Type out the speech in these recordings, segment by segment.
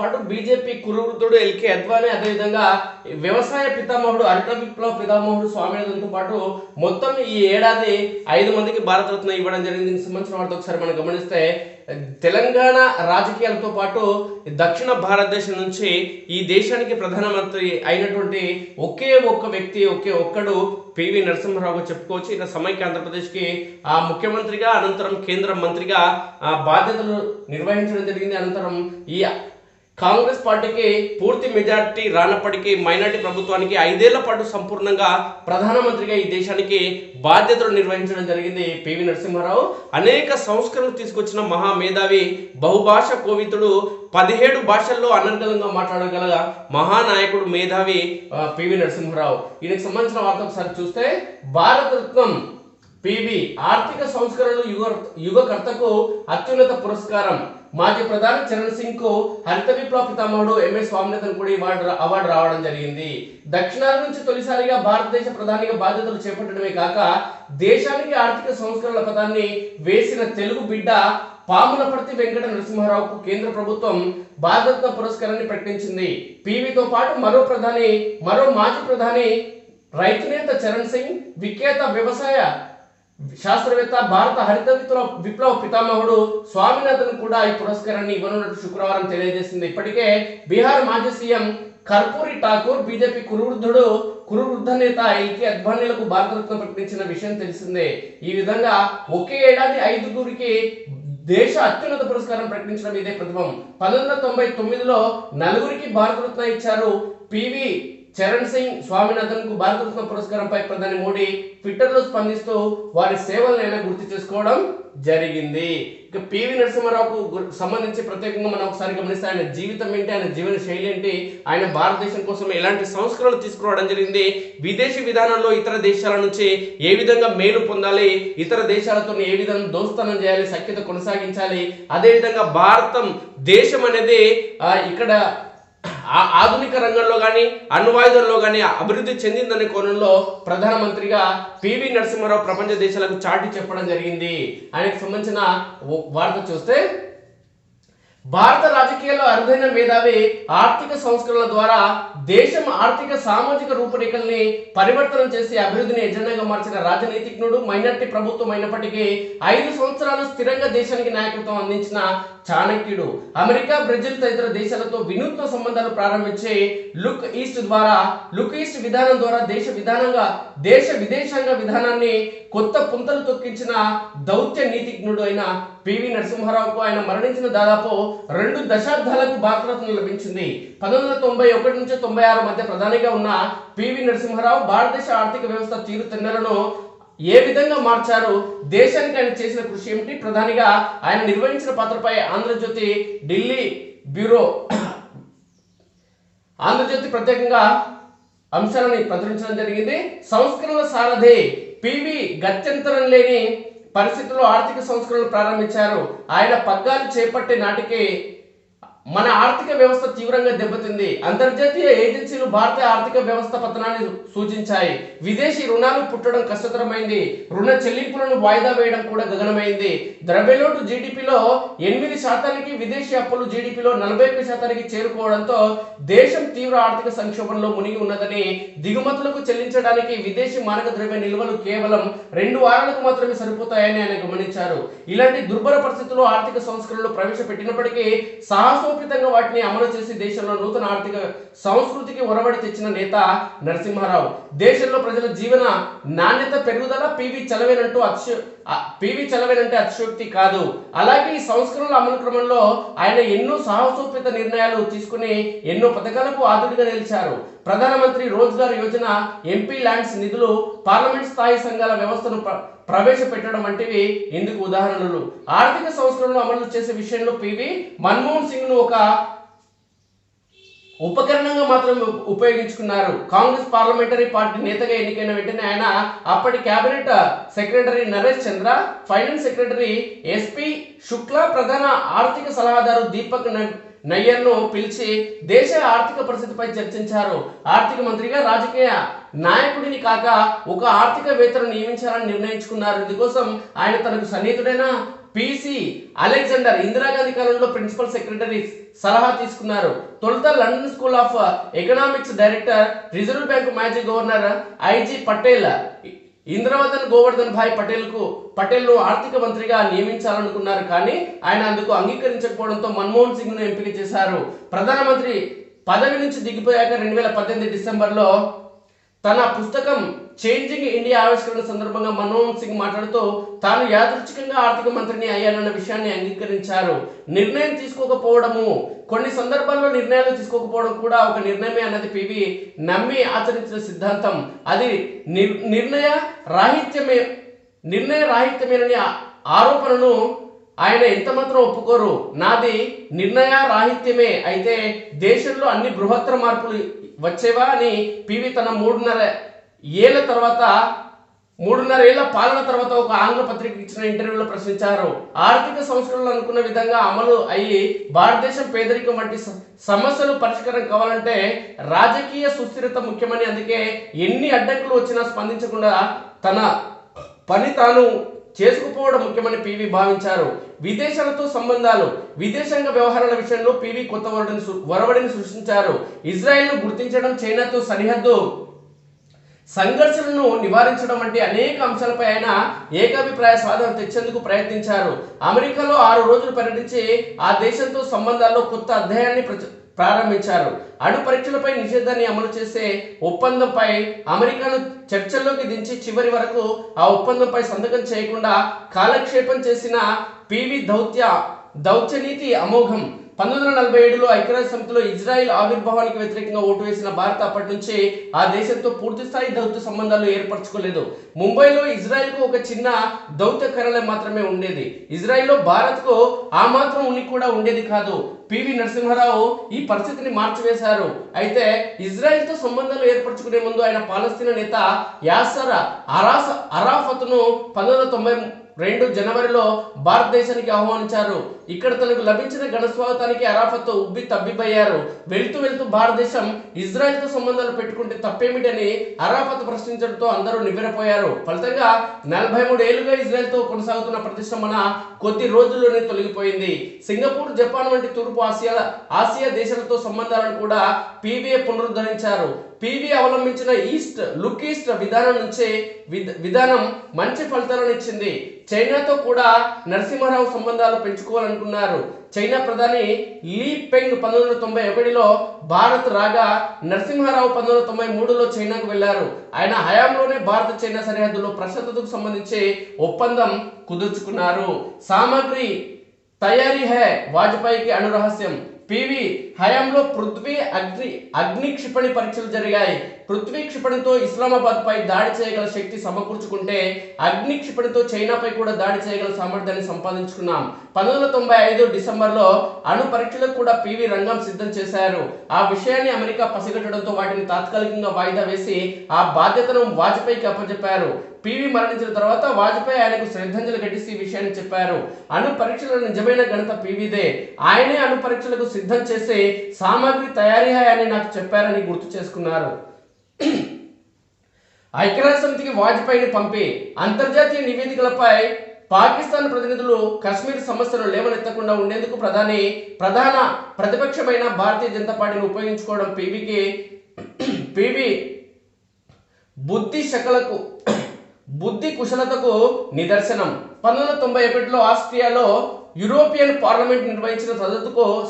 పాటు BJP కురువృద్ధుడు LK Advani, అదేవిధంగా వ్యవసాయ పితామహుడు హరిత విప్లవ పితామహుడు స్వామినాథన్తో పాటు మొత్తం ఈ ఏడాది 5 మందికి భారతరత్న ఇవ్వడం జరిగింది. దీనికి సంబంధించిన వాటితో ఒకసారి మనం గమనిస్తే తెలంగాణ రాజకీయాలతో పాటు దక్షిణ భారతదేశం నుంచి ఈ దేశానికి ప్రధానమంత్రి అయినటువంటి ఒకే ఒక్క వ్యక్తి, ఒక్కడు పివి నరసింహారావు చెప్పుకోవచ్చు. ఇక సమైక్య ఆంధ్రప్రదేశ్కి ముఖ్యమంత్రిగా, అనంతరం కేంద్ర మంత్రిగా బాధ్యతలు నిర్వహించడం జరిగింది. అనంతరం ఈ కాంగ్రెస్ పార్టీకి పూర్తి మెజార్టీ రానప్పటికీ మైనార్టీ ప్రభుత్వానికి 5 ఏళ్ల పాటు సంపూర్ణంగా ప్రధానమంత్రిగా ఈ దేశానికి బాధ్యతలు నిర్వహించడం జరిగింది పివి నరసింహారావు. అనేక సంస్కరణలు తీసుకొచ్చిన మహామేధావి, బహుభాష కోవితుడు, 17 భాషల్లో అనర్గళంగా మాట్లాడగల మహానాయకుడు, మేధావి పివి నరసింహారావు. ఈయనకు సంబంధించిన వార్త ఒకసారి చూస్తే భారతరత్నం పివి ఆర్థిక సంస్కరణలు యుగకర్తకు అత్యున్నత పురస్కారం. మాజీ ప్రధాని చరణ్ సింగ్ కు హరిత విప్లవ పితామహుడు ఎంఎస్ స్వామినాథన్ కూడా అవార్డు రావడం జరిగింది. దక్షిణాది నుంచి తొలిసారిగా భారతదేశ ప్రధానిగా బాధ్యతలు చేపట్టడమే కాక దేశానికి ఆర్థిక సంస్కరణల పదాన్ని వేసిన తెలుగు బిడ్డ పాములపర్తి వెంకట నరసింహారావుకు కేంద్ర ప్రభుత్వం భారతరత్న పురస్కారాన్ని ప్రకటించింది. పివితో పాటు మరో మాజీ ప్రధాని రైతు నేత చరణ్ సింగ్, విఖ్యాత వ్యవసాయ శాస్త్రవేత్త, భారత హరిత విప్లవ పితామహుడు స్వామినాథన్ కూడా ఈ పురస్కారాన్ని ఇవ్వనున్నట్టు శుక్రవారం తెలియజేసింది. ఇప్పటికే బీహార్ మాజీ సీఎం కర్పూరి ఠాకూర్, బీజేపీ కురువృద్ధ నేత ఎల్కే అద్వానీలకు భారతరత్న ప్రకటించిన విషయం తెలిసిందే. ఈ విధంగా ఒకే ఏడాది 5గురికి దేశ అత్యున్నత పురస్కారం ప్రకటించడం ఇదే ప్రథమం. 1999లో 4గురికి భారతరత్న ఇచ్చారు. పివి, చరణ్ సింగ్, స్వామినాథన్ కు భారతరత్న పురస్కారంపై ప్రధాని మోడీ ట్విట్టర్లో స్పందిస్తూ వారి సేవలను గుర్తు చేసుకోవడం జరిగింది. ఇక పివి నరసింహారావుకు సంబంధించి ప్రత్యేకంగా మనం ఒకసారి గమనిస్తే ఆయన జీవితం ఏంటి, ఆయన జీవన శైలి ఏంటి, ఆయన భారతదేశం కోసం ఎలాంటి సంస్కరణలు తీసుకురావడం జరిగింది, విదేశీ విధానంలో ఇతర దేశాల నుంచి ఏ విధంగా మేలు పొందాలి, ఇతర దేశాలతో ఏ విధంగా దోస్తానం చేయాలి, సఖ్యత కొనసాగించాలి, అదేవిధంగా భారతం దేశం అనేది ఇక్కడ ఆధునిక రంగంలో కానీ అణ్వాయుధంలో కానీ అభివృద్ధి చెందిందనే కోణంలో ప్రధానమంత్రిగా పివి నరసింహారావు ప్రపంచ దేశాలకు చాటి చెప్పడం జరిగింది. ఆయనకు సంబంధించిన వార్త చూస్తే భారత రాజకీయాల్లో అరుదైన మేధావి, ఆర్థిక సంస్కరణల ద్వారా దేశం ఆర్థిక సామాజిక రూపురేఖల్ని పరివర్తనం చేసి అభివృద్ధిని ఎజెండాగా మార్చిన రాజనీతిజ్ఞుడు, మైనార్టీ ప్రభుత్వం అయినప్పటికీ 5 సంవత్సరాలు స్థిరంగా దేశానికి నాయకత్వం అందించిన చాణక్యుడు, అమెరికా, బ్రెజిల్ తదితర దేశాలతో వినూత్న సంబంధాలు ప్రారంభించి లుక్ ఈస్ట్ విధానం ద్వారా దేశ విదేశాంగ విధానాన్ని కొత్త పుంతలు తొక్కించిన దౌత్య నీతిజ్ఞుడు అయిన పివి నరసింహారావుకు ఆయన మరణించిన దాదాపు 2 దశాబ్దాలకు భారతరత్న లభించింది. 1991 నుంచి 96 మధ్య ప్రధానిగా ఉన్న పివి నరసింహారావు భారతదేశ ఆర్థిక వ్యవస్థ తీరుతెన్నులను ఏ విధంగా మార్చారు, దేశానికి ఆయన చేసిన కృషి ఏమిటి, ప్రధానిగా ఆయన నిర్వహించిన పాత్రపై ఆంధ్రజ్యోతి ఢిల్లీ బ్యూరో ప్రత్యేకంగా అంశాలను ప్రచురించడం జరిగింది. సంస్కరణల సారథి పివి గత్యంతరం లేని పరిస్థితుల్లో ఆర్థిక సంస్కరణలు ప్రారంభించారు. ఆయన పగ్గాలు చేపట్టే నాటికి మన ఆర్థిక వ్యవస్థ తీవ్రంగా దెబ్బతింది. అంతర్జాతీయ ఏజెన్సీలు భారత ఆర్థిక వ్యవస్థ పతనాన్ని సూచించాయి. విదేశీ రుణాలు పుట్టడం కష్టతరమైంది. రుణ చెల్లింపులను వాయిదా వేయడం కూడా గగనమైంది. ద్రవ్యలోటు జీడిపిలో 8%, విదేశీ అప్పులు జీడిపిలో 41% చేరుకోవడంతో దేశం తీవ్ర ఆర్థిక సంక్షోభంలో మునిగి ఉన్నదని, దిగుమతులకు చెల్లించడానికి విదేశీ మారక ద్రవ్య నిల్వలు కేవలం 2 వారాలకు మాత్రమే సరిపోతాయని ఆయన గమనించారు. ఇలాంటి దుర్భర పరిస్థితుల్లో ఆర్థిక సంస్కరణలు ప్రవేశపెట్టినప్పటికీ సాహసోపేతంగా వాటిని అమలు చేసి దేశంలో నూతన ఆర్థిక సంస్కృతికి ఒరవడి తెచ్చిన నేత నరసింహారావు. దేశంలో ప్రజల జీవన నాణ్యత పెరుగుదల పివి చలవేనంటే అతిశయోక్తి కాదు. అలాగే ఈ సంస్కరణల అమలు క్రమంలో ఆయన ఎన్నో సాహసోపేత నిర్ణయాలు తీసుకుని ఎన్నో పథకాలకు ఆదుడిగా నిలిచారు. ప్రధానమంత్రి రోజ్గార్ యోజన, ఎంపీ ల్యాండ్స్ నిధులు, పార్లమెంట్ స్థాయి సంఘాల వ్యవస్థను ప్రవేశపెట్టడం వంటివి ఇందుకు ఉదాహరణలు. ఆర్థిక సంస్కరణలు అమలు చేసే విషయంలో పివి మన్మోహన్ సింగ్ ను ఒక ఉపకరణంగా మాత్రం ఉపయోగించుకున్నారు. కాంగ్రెస్ పార్లమెంటరీ పార్టీ నేతగా ఎన్నికైన వెంటనే ఆయన అప్పటి కేబినెట్ సెక్రటరీ నరేష్ చంద్ర, ఫైనాన్స్ సెక్రటరీ ఎస్పి శుక్లా, ప్రధాన ఆర్థిక సలహాదారు దీపక్ నయ్యర్ను పిలిచి దేశ ఆర్థిక పరిస్థితిపై చర్చించారు. ఆర్థిక మంత్రిగా రాజకీయ నాయకుడిని కాక ఒక ఆర్థికవేత్తను నియమించాలని నిర్ణయించుకున్నారు. ఇందుకోసం ఆయన తనకు సన్నిహితుడైన పిసి అలెగ్జాండర్ ఇందిరాగాంధీ కాలంలో ప్రిన్సిపల్ సెక్రటరీ సలహా తీసుకున్నారు. తొలుత London school of economics director, reserve bank మాజీ గవర్నర్ ఐజీ పటేల్ ఇంద్రవదన్ గోవర్ధన్ భాయ్ పటేల్ను ఆర్థిక మంత్రిగా నియమించాలనుకున్నారు. కానీ ఆయన అందుకు అంగీకరించకపోవడంతో మన్మోహన్ సింగ్ ను ఎంపిక చేశారు. ప్రధానమంత్రి పదవి నుంచి దిగిపోయాక 2018 డిసెంబర్లో తన పుస్తకం చేంజింగ్ ఇండియా ఆవిష్కరణ సందర్భంగా మన్మోహన్ సింగ్ మాట్లాడుతూ తాను యాదృచ్ఛికంగా ఆర్థిక మంత్రిని అయ్యానన్న విషయాన్ని అంగీకరించారు. నిర్ణయం తీసుకోకపోవడము, కొన్ని సందర్భాల్లో నిర్ణయాలు తీసుకోకపోవడం కూడా ఒక నిర్ణయమే అన్నది పివి నమ్మి ఆచరించిన సిద్ధాంతం. అది నిర్ణయ రాహిత్యమేనని ఆరోపణను ఆయన ఎంతమాత్రం ఒప్పుకోరు. నాది నిర్ణయ రాహిత్యమే అయితే దేశంలో అన్ని బృహత్తర మార్పులు వచ్చేవా అని పివి తన 3.5 ఏళ్ల పాలన తర్వాత ఒక ఆంగ్ల పత్రిక ఇచ్చిన ఇంటర్వ్యూలో ప్రశ్నించారు. ఆర్థిక సంస్కరణలు అనుకున్న విధంగా అమలు అయ్యి భారతదేశం పేదరికం వంటి సమస్యలు పరిష్కారం కావాలంటే రాజకీయ సుస్థిరత ముఖ్యమని, అందుకే ఎన్ని అడ్డంకులు వచ్చినా స్పందించకుండా తన పని తాను చేసుకుపోవడం ముఖ్యమని పివి భావించారు. విదేశాలతో సంబంధాలు, విదేశాంగ వ్యవహారాల విషయంలో పివి కొత్త ఒరవడిని సృష్టించారు. ఇజ్రాయెల్ను గుర్తించడం, చైనాతో సరిహద్దు సంఘర్షణను నివారించడం వంటి అనేక అంశాలపై ఆయన ఏకాభిప్రాయ సాధన తెచ్చేందుకు ప్రయత్నించారు. అమెరికాలో 6 రోజులు పర్యటించి ఆ దేశంతో సంబంధాల్లో కొత్త అధ్యాయాన్ని ప్రారంభించారు. అణు పరీక్షలపై నిషేధాన్ని అమలు చేసే ఒప్పందంపై అమెరికాను చర్చల్లోకి దించి చివరి వరకు ఆ ఒప్పందంపై సంతకం చేయకుండా కాలక్షేపం చేసిన పివి దౌత్యనీతి అమోఘం. 1947లో ఐక్యరాజ్య సమితిలో ఇజ్రాయిల్ ఆవిర్భావానికి వ్యతిరేకంగా ఓటు వేసిన భారత్ అప్పటి నుంచి ఆ దేశంతో పూర్తిస్థాయి దౌత్య సంబంధాలు ఏర్పరచుకోలేదు. ముంబైలో ఇజ్రాయిల్కు ఒక చిన్న దౌత్య కార్యాలయం మాత్రమే ఉండేది. ఇజ్రాయిల్లో భారత్కు ఆ మాత్రం ఉనికి కూడా ఉండేది కాదు. పివి నరసింహారావు ఈ పరిస్థితిని మార్చివేశారు. అయితే ఇజ్రాయెల్తో సంబంధాలు ఏర్పరచుకునే ముందు ఆయన పాలస్తీనా నేత యాసర్ అరాఫత్ను 1992 జనవరిలో భారతదేశానికి ఆహ్వానించారు. ఇక్కడ తనకు లభించిన ఘన స్వాగతానికి అరాఫత్ ఉబ్బి తబ్బిబ్బయ్యారు. వెళ్తూ భారతదేశం ఇజ్రాయెల్తో సంబంధాలు పెట్టుకుంటే తప్పేమిటని అరాఫత్ ప్రశ్నించడంతో అందరూ నివ్వెరపోయారు. ఫలితంగా 43 ఏళ్లుగా ఇజ్రాయెల్తో కొనసాగుతున్న ప్రతిష్టంభన కొద్ది రోజుల్లోనే తొలగిపోయింది. సింగపూర్, జపాన్ వంటి తూర్పు ఆసియా దేశాలతో సంబంధాలను కూడా పివిఏ పునరుద్ధరించారు. పివి అవలంబించిన ఈస్ట్ విధానం మంచి ఫలితాలను ఇచ్చింది. చైనాతో కూడా నరసింహారావు సంబంధాలు పెంచుకోవాలనుకున్నారు. చైనా ప్రధాని లీ పెంగ్ 1991లో భారత్ రాగా నరసింహారావు 1993లో చైనాకు వెళ్లారు. ఆయన హయాంలోనే భారత చైనా సరిహద్దులో ప్రశాంతతకు సంబంధించి ఒప్పందం కుదుర్చుకున్నారు. సామగ్రి తయారీ హై వాజ్పేయికి అణురహస్యం. పివి హయాంలో పృథ్వీ అగ్ని క్షిపణి పరీక్షలు జరిగాయి. పృథ్వీ క్షిపణితో ఇస్లామాబాద్ పై దాడి చేయగల శక్తి సమకూర్చుకుంటే అగ్ని క్షిపణితో చైనాపై కూడా దాడి చేయగల సామర్థ్యాన్ని సంపాదించుకున్నాం. 1995 డిసెంబర్లో అణు పరీక్షలకు కూడా పివి రంగం సిద్ధం చేశారు. ఆ విషయాన్ని అమెరికా పసిగట్టడంతో వాటిని తాత్కాలికంగా వాయిదా వేసి ఆ బాధ్యతను వాజ్పేయికి అప్పచెప్పారు. పివి మరణించిన తర్వాత వాజ్పేయి ఆయనకు శ్రద్ధాంజలి ఘటిస్తూ ఈ విషయాన్ని చెప్పారు. అణు పరీక్షల నిజమైన ఘనత పివిదే. ఆయనే అణు పరీక్షలకు సిద్ధం చేసి సామాగ్రి తయారీ అని నాకు చెప్పారని గుర్తు చేసుకున్నారు. ఐక్యరాజ్య సమితికి వాజ్పేయిని పంపి అంతర్జాతీయ నివేదికలపై పాకిస్తాన్ ప్రతినిధులు కశ్మీర్ సమస్యను లేవనెత్తకుండా ఉండేందుకు ప్రధాన ప్రతిపక్షమైన భారతీయ జనతా పార్టీని ఉపయోగించుకోవడం పివి బుద్ధి కుశలతకు నిదర్శనం. 1991లో ఆస్ట్రియాలో యూరోపియన్ పార్లమెంట్ నిర్వహించిన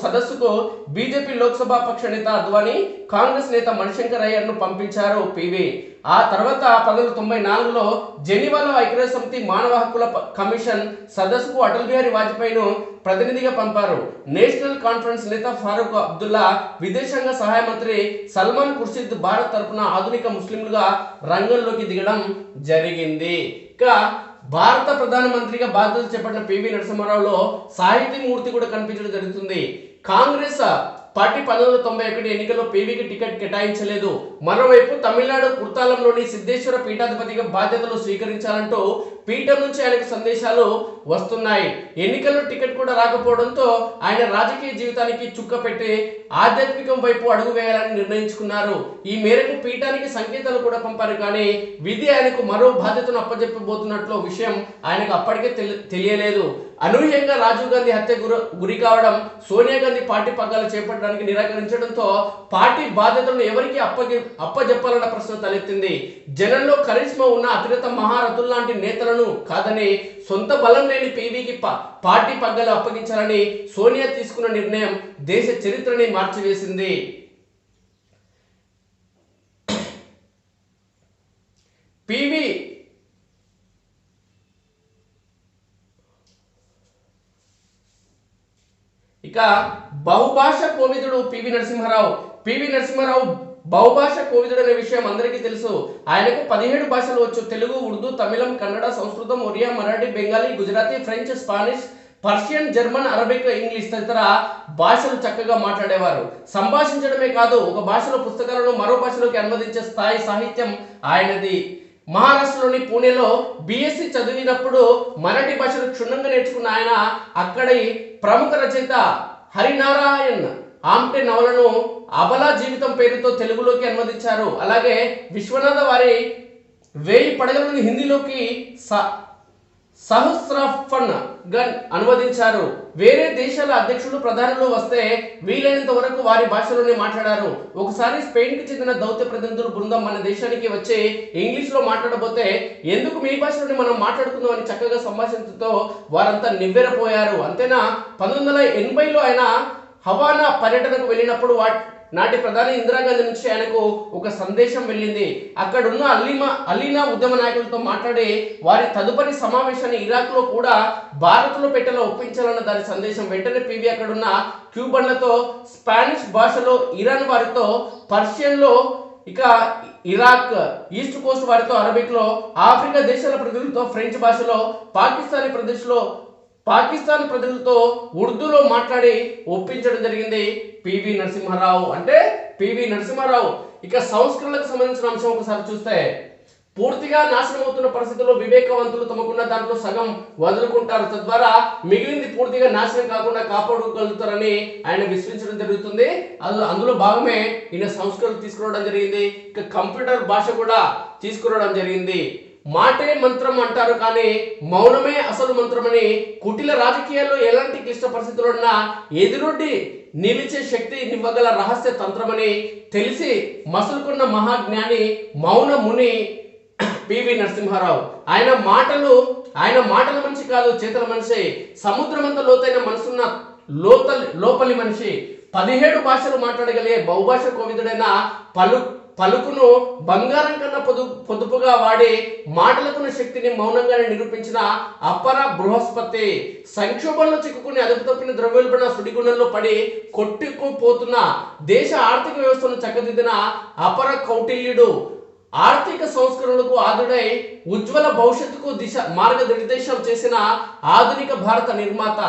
సదస్సుకు బీజేపీ లోక్సభ పక్ష నేత అద్వానీ, కాంగ్రెస్ నేత మణిశంకర్ అయ్యర్ను పంపించారు పివి. ఆ తర్వాత 1994లో జెనీవాలో ఐక్యరాజ్య సమితి మానవ హక్కుల కమిషన్ సదస్సుకు అటల్ బిహారీ వాజ్పేయిను ప్రతినిధిగా పంపారు. నేషనల్ కాన్ఫరెన్స్ నేత ఫారూక్ అబ్దుల్లా, విదేశాంగ సహాయ మంత్రి సల్మాన్ ఖుర్షిద్ భారత్ తరపున ఆధునిక ముస్లింలుగా రంగంలోకి దిగడం జరిగింది. ఇక భారత ప్రధానమంత్రిగా బాధ్యతలు చేపట్టిన పివి నరసింహారావులో సాహితీ మూర్తి కూడా కనిపించడం జరుగుతుంది. కాంగ్రెస్ పార్టీ 1991 ఎన్నికల్లో పివికి టికెట్ కేటాయించలేదు. మరోవైపు తమిళనాడు కుర్తాలంలోని సిద్ధేశ్వర పీఠాధిపతిగా బాధ్యతలు స్వీకరించాలంటూ పీఠం నుంచి ఆయనకు సందేశాలు వస్తున్నాయి. ఎన్నికల్లో టికెట్ కూడా రాకపోవడంతో ఆయన రాజకీయ జీవితానికి చుక్క పెట్టి ఆధ్యాత్మికం వైపు అడుగు వేయాలని నిర్ణయించుకున్నారు. ఈ మేరకు పీఠానికి సంకేతాలు కూడా పంపారు. కానీ విధి ఆయనకు మరో బాధ్యతను అప్పజెప్పబోతున్నట్లు విషయం ఆయనకు అప్పటికే తెలియలేదు. అనూహ్యంగా రాజీవ్ గాంధీ హత్య గురి కావడం, సోనియా గాంధీ పార్టీ పగ్గాలు చేపట్టడానికి నిరాకరించడంతో పార్టీ బాధ్యతలను ఎవరికి అప్పజెప్పాలన్న ప్రశ్న తలెత్తింది. జనంలో కరిష్మా ఉన్న అతిరత మహారథుల్లాంటి నేతలను కాదని సొంత బలం లేని పీవీకి పార్టీ పగ్గాలు అప్పగించాలని సోనియా తీసుకున్న నిర్ణయం దేశ చరిత్రని మార్చివేసింది. పీవీ ఇక బహుభాష కోవిదుడు పివి నరసింహారావు. పివి నరసింహారావు బహుభాష కోవిదుడు అనే విషయం అందరికీ తెలుసు. ఆయనకు 17 భాషలు వచ్చు. తెలుగు, ఉర్దూ, తమిళం, కన్నడ, సంస్కృతం, Oriya, Marathi, Bengali, Gujarati, French, Spanish, Persian, German, Arabic, English తదితర భాషలు చక్కగా మాట్లాడేవారు. సంభాషించడమే కాదు, ఒక భాషలో పుస్తకాలను మరో భాషలోకి అనువదించే స్థాయి సాహిత్యం ఆయనది. మహారాష్ట్రలోని పూణేలో బిఎస్సి చదివినప్పుడు మరాఠీ భాషను క్షుణ్ణంగా నేర్చుకున్న ఆయన అక్కడి ప్రముఖ రచయిత హరినారాయణ్ ఆమ్టే నవలను అబలా జీవితం పేరుతో తెలుగులోకి అనువదించారు. అలాగే విశ్వనాథ వారి 1000 పడగలను హిందీలోకి సహస్రఫన్ గా అనువదించారు. వేరే దేశాల అధ్యక్షులు, ప్రధానులు వస్తే వీలైనంత వరకు వారి భాషలోనే మాట్లాడారు. ఒకసారి స్పెయిన్ కి చెందిన దౌత్య ప్రతినిధుల బృందం మన దేశానికి వచ్చి ఇంగ్లీష్ లో మాట్లాడబోతే ఎందుకు మీ భాషలోనే మనం మాట్లాడుకుందాం అని చక్కగా సంభాషించడంతో వారంతా నివ్వెరపోయారు. అంతేనా, 1980లో ఆయన హవానా పర్యటనకు వెళ్ళినప్పుడు నాటి ప్రధాని ఇందిరాగాంధీ నుంచి ఆయనకు ఒక సందేశం వెళ్ళింది. అక్కడున్న అలీనా ఉద్యమ నాయకులతో మాట్లాడి వారి తదుపరి సమావేశాన్ని ఇరాక్ లో కూడా భారత్లో పెట్టేలా ఒప్పించాలన్న దాని సందేశం. వెంటనే పివి అక్కడున్న క్యూబన్లతో స్పానిష్ భాషలో, ఇరాన్ వారితో పర్షియన్లో, ఇక ఇరాక్ ఈస్ట్ కోస్ట్ వారితో అరబిక్ లో, ఆఫ్రికా దేశాల ప్రజలతో ఫ్రెంచ్ భాషలో, పాకిస్తాన్ ప్రజలతో ఉర్దూలో మాట్లాడి ఒప్పించడం జరిగింది పివి నరసింహారావు. అంటే పివి నరసింహారావు. ఇక సంస్కరణలకు సంబంధించిన అంశం ఒకసారి చూస్తే, పూర్తిగా నాశనం అవుతున్న పరిస్థితుల్లో వివేకవంతులు తమకున్న దాంట్లో సగం వదులుకుంటారు, తద్వారా మిగిలింది పూర్తిగా నాశనం కాకుండా కాపాడుకోగలుగుతారని ఆయన విశ్వసించడం జరుగుతుంది. అందులో భాగమే ఈయన సంస్కరణలు తీసుకురావడం జరిగింది. ఇక కంప్యూటర్ భాష కూడా తీసుకురావడం జరిగింది. మాటే మంత్రం అంటారు కానీ మౌనమే అసలు మంత్రమని, కుటిల రాజకీయాల్లో ఎలాంటి క్లిష్ట పరిస్థితులున్నా ఎదురొడ్డి నిలిచే శక్తి నివ్వగల రహస్య తంత్రమని తెలిసి మసులుకున్న మహాజ్ఞాని మౌన ముని పివి నరసింహారావు. ఆయన మాటల మనిషి కాదు, చేతల మనిషి. సముద్రమంత లోతైన మనసున్న లోపలి మనిషి. 17 భాషలు మాట్లాడగలిగే బహుభాష కోవిదుడైన పలుకును బంగారం కన్నా పొదుపుగా వాడి మాటలకున్న శక్తిని మౌనంగానే నిరూపించిన అపర బృహస్పతి. సంక్షోభంలో చిక్కుకుని అదుపు తప్పిన ద్రవ్యోల్బణ సుడిగుండంలో పడి కొట్టుకుపోతున్న దేశ ఆర్థిక వ్యవస్థను చక్కదిద్దిన అపర కౌటిల్యుడు. ఆర్థిక సంస్కరణలకు ఆదుడై ఉజ్వల భవిష్యత్తుకు మార్గనిర్దేశం చేసిన ఆధునిక భారత నిర్మాత.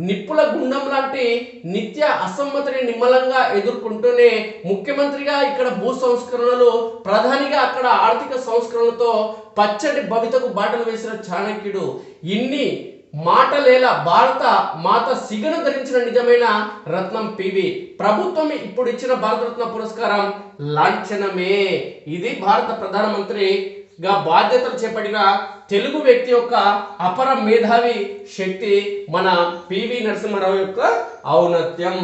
నిప్పుల గుండం లాంటి నిత్య అసమ్మతిని నిమ్మలంగా ఎదుర్కొంటూనే ముఖ్యమంత్రిగా ఇక్కడ భూ సంస్కరణలు, ప్రధానిగా అక్కడ ఆర్థిక సంస్కరణలతో పచ్చటి భవితకు బాటలు వేసిన చాణక్యుడు. ఇన్ని మాటలేల భారత మాత సిగను ధరించిన నిజమైన రత్నం పివి. ప్రభుత్వం ఇప్పుడు ఇచ్చిన భారతరత్న పురస్కారం లాంఛనమే. ఇది భారత ప్రధానమంత్రిగా బాధ్యతలు చేపట్టిన తెలుగు వ్యక్తి యొక్క అపర మేధావి శక్తి మన పివి నరసింహారావు యొక్క ఔన్నత్యం.